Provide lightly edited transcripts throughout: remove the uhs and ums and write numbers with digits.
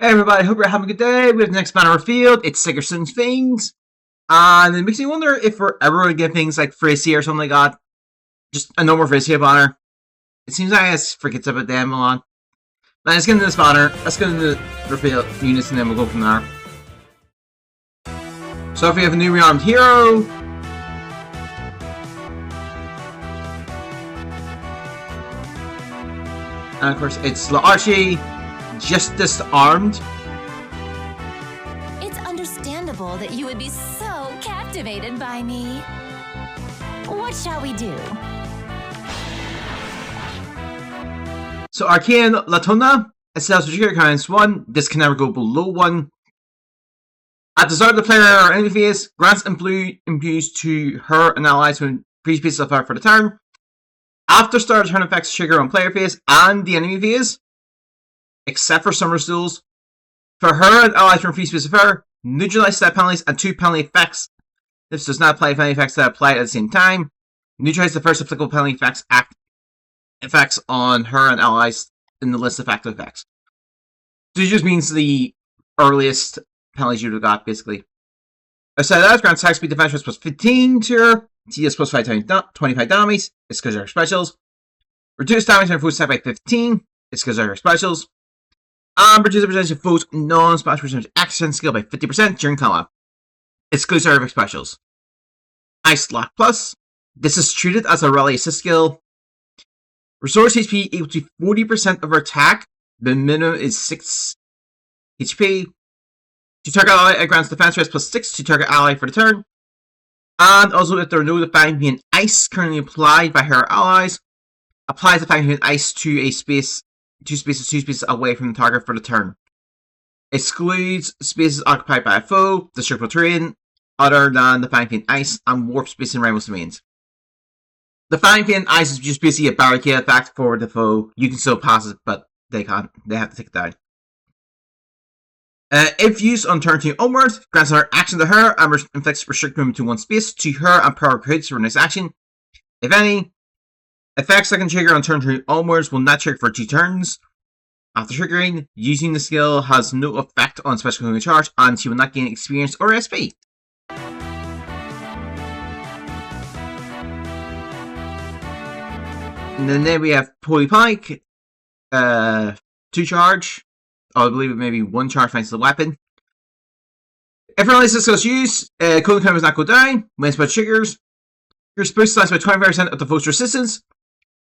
Hey everybody, hope you're having a good day. We have the next banner revealed. It's Sigerson's Things. And it makes me wonder if we're ever going to get things like Frizzy or something like that. Just a normal Frizzy banner. It seems like I forgets about them a lot. Now let's get into this banner. Let's get into the reveal units and then we'll go from there. So if we have a new rearmed hero. And of course it's Archie. Just disarmed. It's understandable that you would be so captivated by me. What shall we do? So Arcane Latona, it says trigger counts 1. This can never go below 1. At the start of the player or enemy phase, grants imbues to her and allies when free pieces of her for the turn. After start of turn effects trigger on player phase and the enemy phase. Except for Summer Stools. For her and allies from free space of her, neutralize stat penalties and 2 penalty effects. This does not apply penalty effects that apply at the same time. Neutralize the first applicable penalty effects on her and allies in the list of active effects. So it just means the earliest penalties you would have got, basically. Aside that, grants attack speed defense plus 15 to her. TS plus 25 damage. It's because of her specials. Reduce damage and food attack by 15. It's because of her specials. Reduce the percentage of foes non-splash percentage action skill by 50% during combat. Exclusive of specials. Ice Lock Plus. This is treated as a rally assist skill. Resource HP equal to 40% of her attack. The minimum is 6 HP. To target ally, it grants defense rest plus 6 to target ally for the turn. And also, if there are no defined being ice currently applied by her allies, applies defined being ice to a space. 2 spaces away from the target for the turn. Excludes spaces occupied by a foe, destructible terrain, other than the Fang Pain Ice, and warp space in Ramos domains. The Fang Pain Ice is just basically a barricade effect for the foe. You can still pass it, but they can't. They have to take it down. If used on turn 2 onwards, grants her action to her and inflicts restrict movement to 1 space to her and power crits for next action. If any, effects that can trigger on turn 2 onwards will not trigger for 2 turns. After triggering, using the skill has no effect on special movement charge, and she will not gain experience or SP. And then we have Polly Pike, 2 charge. I believe it may be 1 charge thanks to the weapon. If her this skill is used, cooling time does not go down. When spell triggers, your boost slice by 25% of the foe's resistance.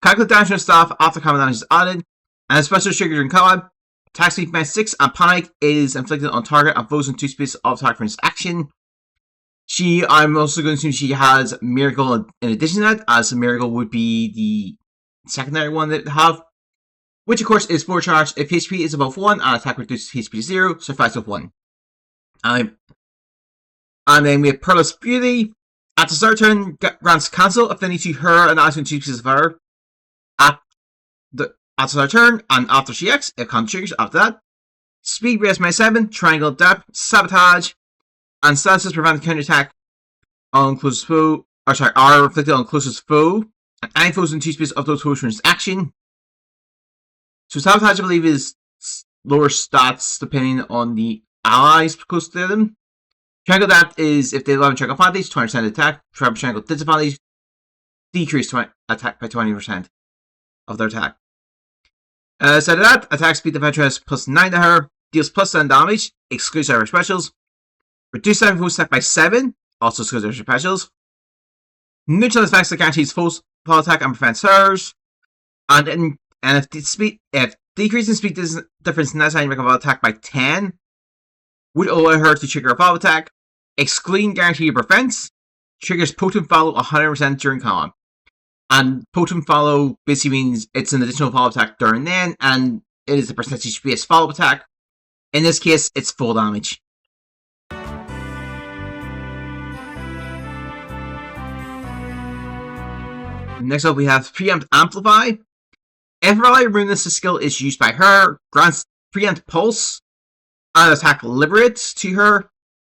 Calculate damage on staff after combat damage is added. And a special trigger during combat. Attack speed minus 6 and panic is inflicted on target and foes in 2 spaces of target for this action. I'm also going to assume she has Miracle in addition to that, as Miracle would be the secondary one that they have. Which of course is 4 charge if HP is above 1 and attack reduces HP to 0, so 5 of 1. And then we have Pearl's Beauty. At the start of turn, grants cancel affinity to her and adds 2 pieces of her. At the start of turn, and after she acts, if con triggers after that. Speed raise by 7, triangle depth, sabotage, and stances prevent counterattack on closest foe, are inflicted on closest foe, and any foes in 2 spaces of those foes for its action. So sabotage, I believe, is lower stats depending on the allies close to them. Triangle depth is if they allow triangle advantage, 20% attack. Triangle disadvantage, decrease attack by 20% of their attack. Instead of that, attack speed defense has plus 9 to her, deals plus 7 damage, exclusive of her specials. Reduce damage foe attack by 7, also exclusive of her specials. Neutral effects that guarantees foe's fall attack and prevents hers. And if decrease in speed difference necessary to make a fall attack by 10, would allow her to trigger a follow attack. Excluding guarantee of defense, triggers potent follow 100% during combat. And potent follow basically means it's an additional follow attack during then, and it is a percentage based follow attack. In this case, it's full damage. Next up, we have Preempt Amplify. If a ally ruinous skill is used by her, grants Preempt Pulse and attack Liberate to her,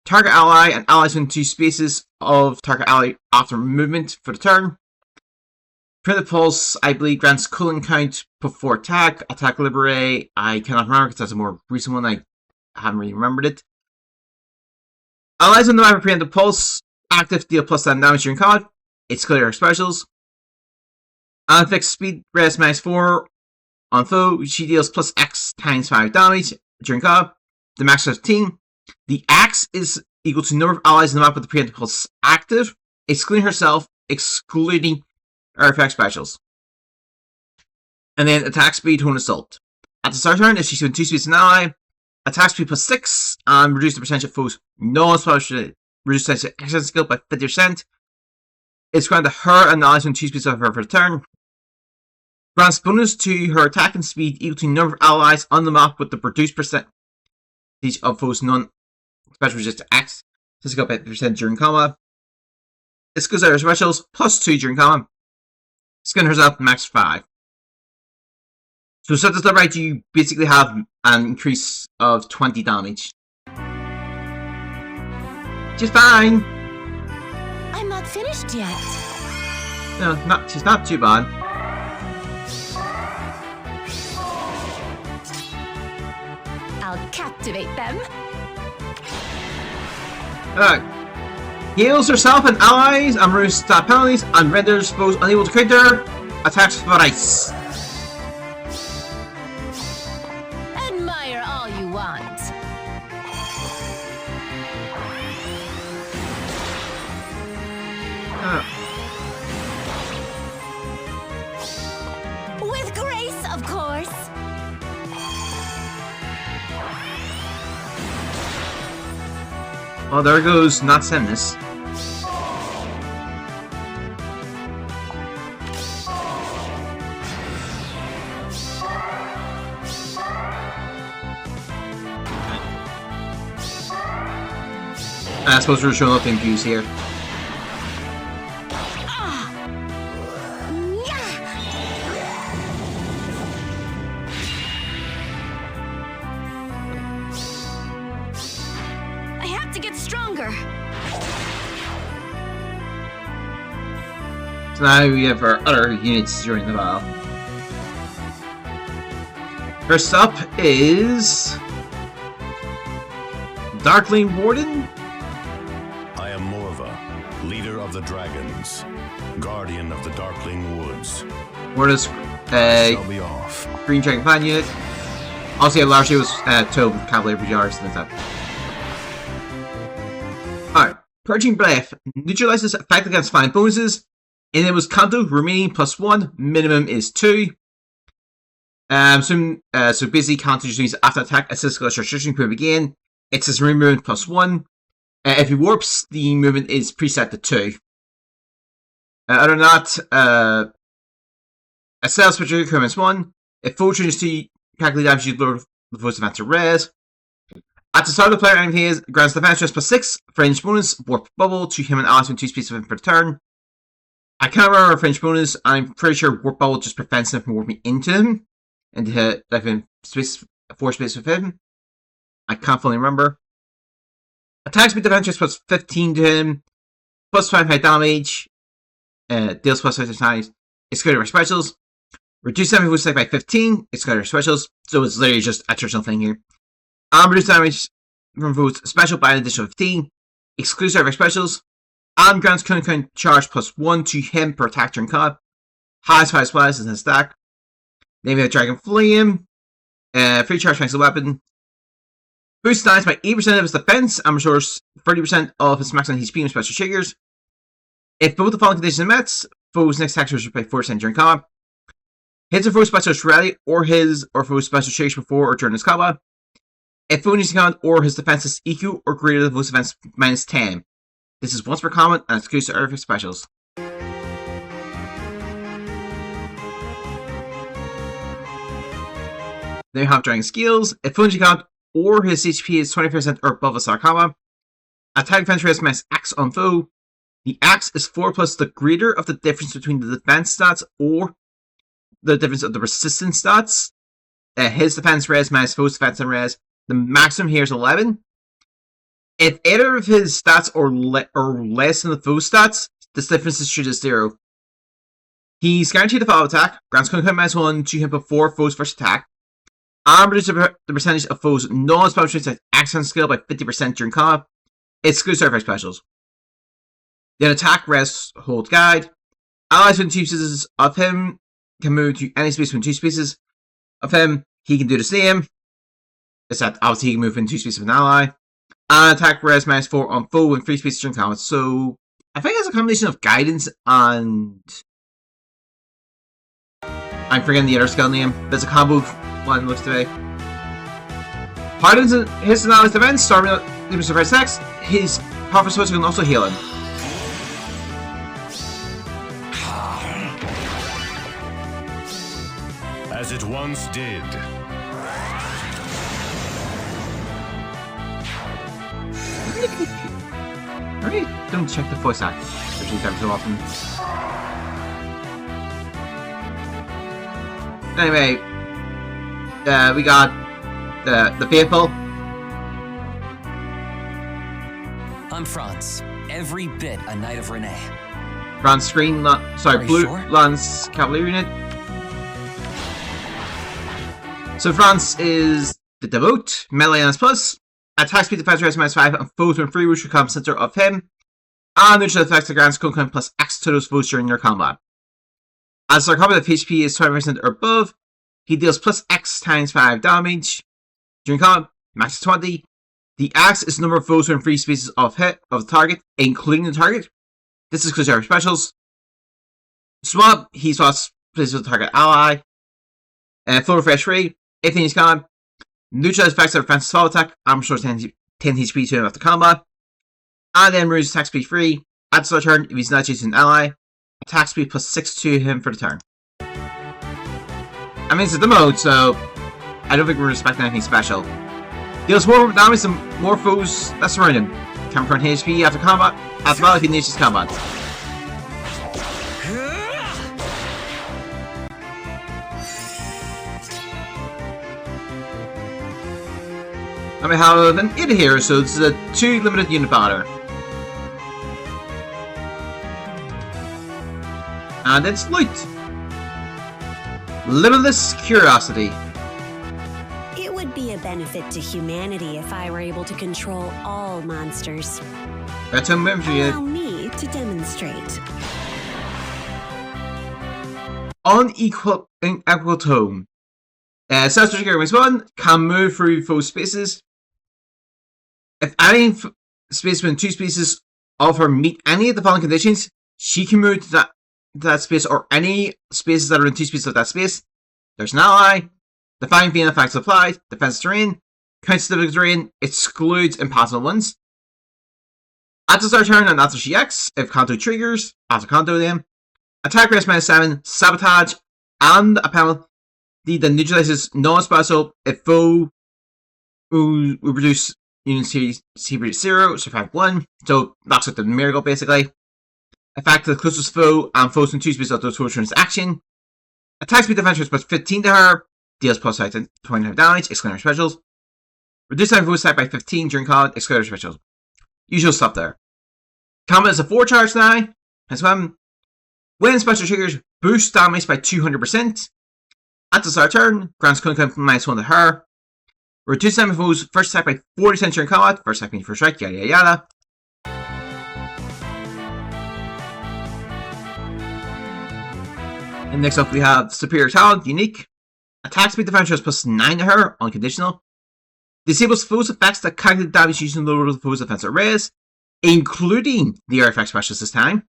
target ally, and allies in 2 spaces of target ally after movement for the turn. Preempt Pulse, I believe, grants cooling count before attack. Attack Liberate, I cannot remember because that's a more recent one. I I haven't really remembered it. Allies on the map are preemptive pulse. Active, deal plus 7 damage during combat. It's clear specials. And fixed speed, res -4 on foe. She deals plus X times 5 damage during combat. The max is 15. The axe is equal to the number of allies on the map with the preemptive pulse active, excluding herself, excluding her effect specials. And then attack speed to an assault. At the start of the turn, if she's within 2 speeds of an ally, attack speed plus 6 and reduce the percentage of foes non-special, reduce the action skill by 50%. It's granted her and allies within 2 speeds of her for the turn. Grants bonus to her attack and speed equal to the number of allies on the map with the reduced percentage of foes non-special resist to axe. This got by 50% during combat. It goes out her specials plus 2 during combat. Skin herself max 5. So set this up right, you basically have an increase of 20 damage. She's fine. I'm not finished yet. No, she's not too bad. I'll captivate them. Heals herself and allies and removes stat penalties and renders foes unable to counter attacks with ice. Admire all you want. With grace, of course. Oh, there goes not send this. I suppose we're showing up in views here. I have to get stronger. So now we have our other units during the battle. First up is Darkling Warden. I am Morva, leader of the dragons, guardian of the Darkling Woods. Warden's Shall be off. Green Dragon Clan unit. Also, yeah, largely was Toad with Cavalier Bujars and that. Alright, Purging Breath neutralizes effect against flying bonuses. Enables Kanto remaining plus 1, minimum is 2. So basically, Kanto just means after attack, a physical restriction prove again. It says movement plus 1. If he warps, the movement is preset to 2. Other than that, a cell switcher increments 1. If foe changes to calculate damage, you lower the foe's defense to res. At the start of the player activity phase, grants defense stress plus 6, fringe bonus, warp bubble to him and allies when 2 speeds of him per turn. I can't remember a fringe bonus. I'm pretty sure warp bubble just prevents him from warping into him, into like in space, 4 space with him. I can't fully remember. Attack speed defense stress plus 15 to him, plus 25 damage, deals plus 5 times. Excluded our specials. Reduce damage with by 15, excluded our specials. So it's literally just a traditional thing here. And reduce damage from foes special by an additional 15, excludes our specials. And grants current charge plus 1 to him per attack during combat. Has 5 supplies in his stack. Then we have Dragon Flame. Free charge thanks to weapon. Boosts dies by 8% of his defense and restores 30% of his maximum HP and special triggers. If both the following conditions are met, foe's next attack is by 4% during combat. Hits a foe's special ready or his or foe's special triggers before or during his combat. If foe needs to count or his defense is equal or greater than foe's defense minus 10. This is once per combat and excludes to other specials. Then you have Dragon Skills. If foe needs to count or his HP is 20% or above a star combat. Attack defense raise minus axe on foe. The axe is 4 plus the greater of the difference between the defense stats or the difference of the resistance stats. His defense res minus foe's defense and res. The maximum here is 11. If either of his stats are less than the foe's stats, this difference is treated as 0. He's guaranteed a follow attack. Grants concurrent minus 1 to him before foe's first attack. And reduces the percentage of foes' non-spell restricted accent skill by 50% during combat. Excludes certified specials. Then attack, rest, hold, guide. Allies within 2 spaces of him can move to any space within 2 spaces of him. He can do the same. Except obviously he can move within 2 spaces of an ally. And attack, rest, -4 on foe within 3 spaces during combat. So I think it's a combination of guidance and I'm forgetting the other skill name. There's a combo one looks today. Hardens his allies defense, starting limits of attacks. His powerful switch can also heal him. As it once did. I really don't check the voice act, especially every so often. Anyway, we got the faithful. I'm Franz, every bit a Knight of Renee. Franz Screen, Blue sure? Lance Cavalry Unit. So Franz is the Devote, melee and plus, attack speed defense rate -5, and foes when free, which will become center of him, and neutral effects that grants Kunkan plus X to those foes during your combat. As our combat, if HP is 20% or above, he deals plus X times 5 damage. During combat, max is 20. The X is the number of foes when free spaces of hit of the target, including the target. This is because there are specials. Swap, he swaps places with the target ally. Full refresh free. If he's gone, neutralize effects of defensive swap attack, armor restores 10 HP to him after combat. And then removes attack speed free. At the start of turn, if he's not using an ally, attack speed plus 6 to him for the turn. I mean, it's the mode, so I don't think we're expecting anything special. Deals more damage to more foes that surround him. Can confront HP after combat, as well if he initiates combat. And we have an Ida here, so this is a 2 limited unit banner. And it's Light. Limitless Curiosity. It would be a benefit to humanity if I were able to control all monsters. That's a memory. Allow me to demonstrate. Unequal tone. Celestial Trigger wins 1, can move through foe spaces. If any space within 2 spaces of her meet any of the following conditions, she can move to that space or any spaces that are in 2 spaces of that space. There's an ally. Defying being effects applied. Defense terrain. Counter terrain. Excludes impossible ones. At the start of turn and after she acts, if Kanto triggers, after Kanto them. Attack rate -7. Sabotage. And a penalty that neutralizes non-special if foe who reduce unit secret 0, survive 1. So that's like the miracle basically. Effect to the closest foe and foes in 2 spaces of those foes turns action. Attack speed defense plus 15 to her. Deals plus 25 damage, excluding her specials. Reduce time foe attack by 15 during combat, excluding her specials. Usual stuff there. Combat is a 4 charge now. As well. When special triggers, boost damage by 200%. At the start of turn, grants Kunkan -1 to her. Reduce time foes first attack by 40% during combat, first attack being first strike, yada yada yada. And next up we have Superior Talent, Unique. Attack speed defense plus 9 to her, unconditional. Disables foes effects that calculate damage using the lower of the foes defense arrays, including the artifact specialist this time.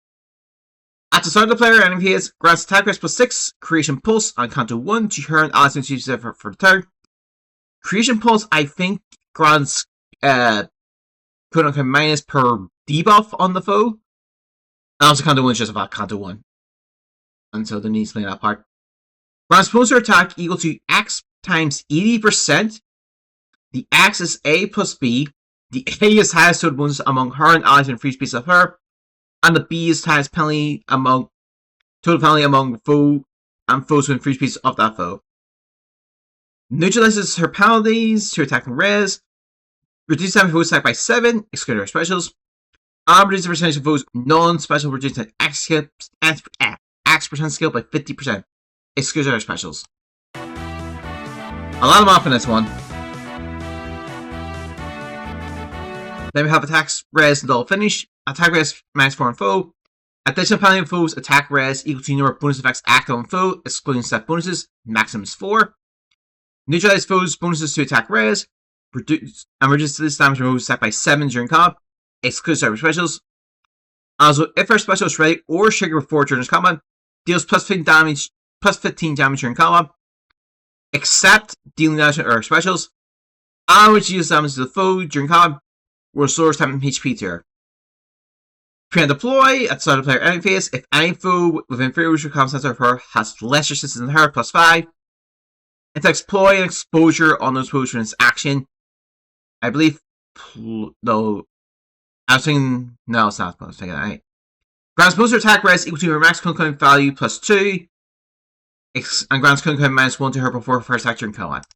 At the start of the player, enemy phase, grants attack rate plus 6, Creation Pulse on Kanto 1 to her and allies use it for the turn. Creation Pulse, I think, grants minus per debuff on the foe. And also Kanto 1 is just about Kanto 1. And so there needs to play that part. Grants poster attack equal to X times 80%. The X is A plus B. The A is highest total bonus among her and allies in free space of her. And the B is highest penalty among total penalty among foe and foes in free space of that foe. Neutralizes her penalties to attack and res. Reduces time of foe attack by 7, excluding her specials. And reduces the percentage of foes non-special reducing X percent skill by 50%, excluding her specials. A lot of them off in this one. Then we have attacks res until finish. Attack res -4 on foe. Additional penalty on foes. Attack res equal to number of bonus effects active on foe, excluding set bonuses. Maximum is 4. Neutralize foes bonuses to attack res. Reduce and reduce this damage removal set by 7 during combat. Excludes cyber specials. Also, if our special is ready or triggered before during combat, deals +15 damage during combat. Except dealing damage to our specials. And which deals damage to the foe during combat. Restores 10 HP to her. Pre and deploy at the start of the player enemy phase. If any foe within 3 rows of combat center of her has less resistance than her, +5. It exploit and exposure on those foes for its action. I believe. No. I was thinking. No, it's not. I was thinking that. Grants booster attack res equal to her max concurrent value +2. And grants concurrent -1 to her before first act during combat.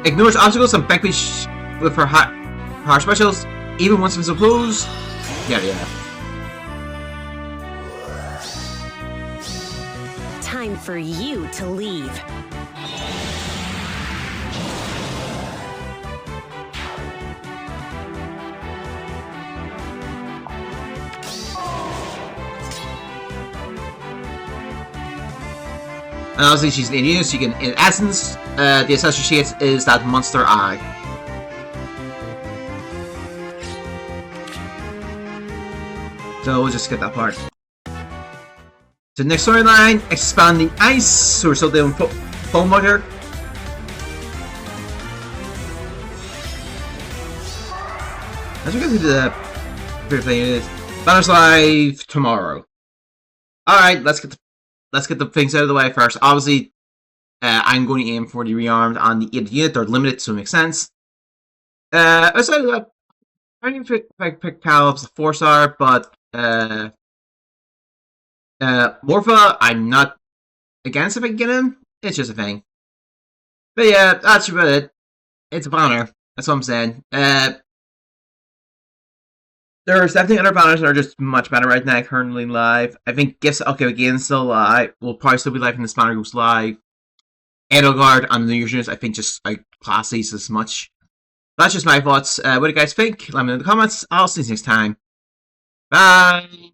Ignores obstacles and vanquish with her hard specials, even once it's opposed. Yeah. Time for you to leave. And obviously she's an Indian, so you can, in essence, the accessory she gets is that monster eye. So we'll just skip that part. The next storyline, expanding ice, so we're still doing foam water. As we go through the free-to-play, Banner's live tomorrow. Alright, let's get the things out of the way first. Obviously, I'm going to aim for the rearmed on the 8th unit. They're limited, so it makes sense. Aside of that, I didn't pick Caleb's 4-star, but Morpha, I'm not against if I can get him. It's just a thing. But yeah, that's about it. It's a banner. That's what I'm saying. There's definitely other banners that are just much better right now, currently live. I think Gifts Okay Again still live. Will probably still be live when this banner goes live. Edelgard on the New Year's I think just like classies as much. That's just my thoughts. What do you guys think? Let me know in the comments. I'll see you next time. Bye!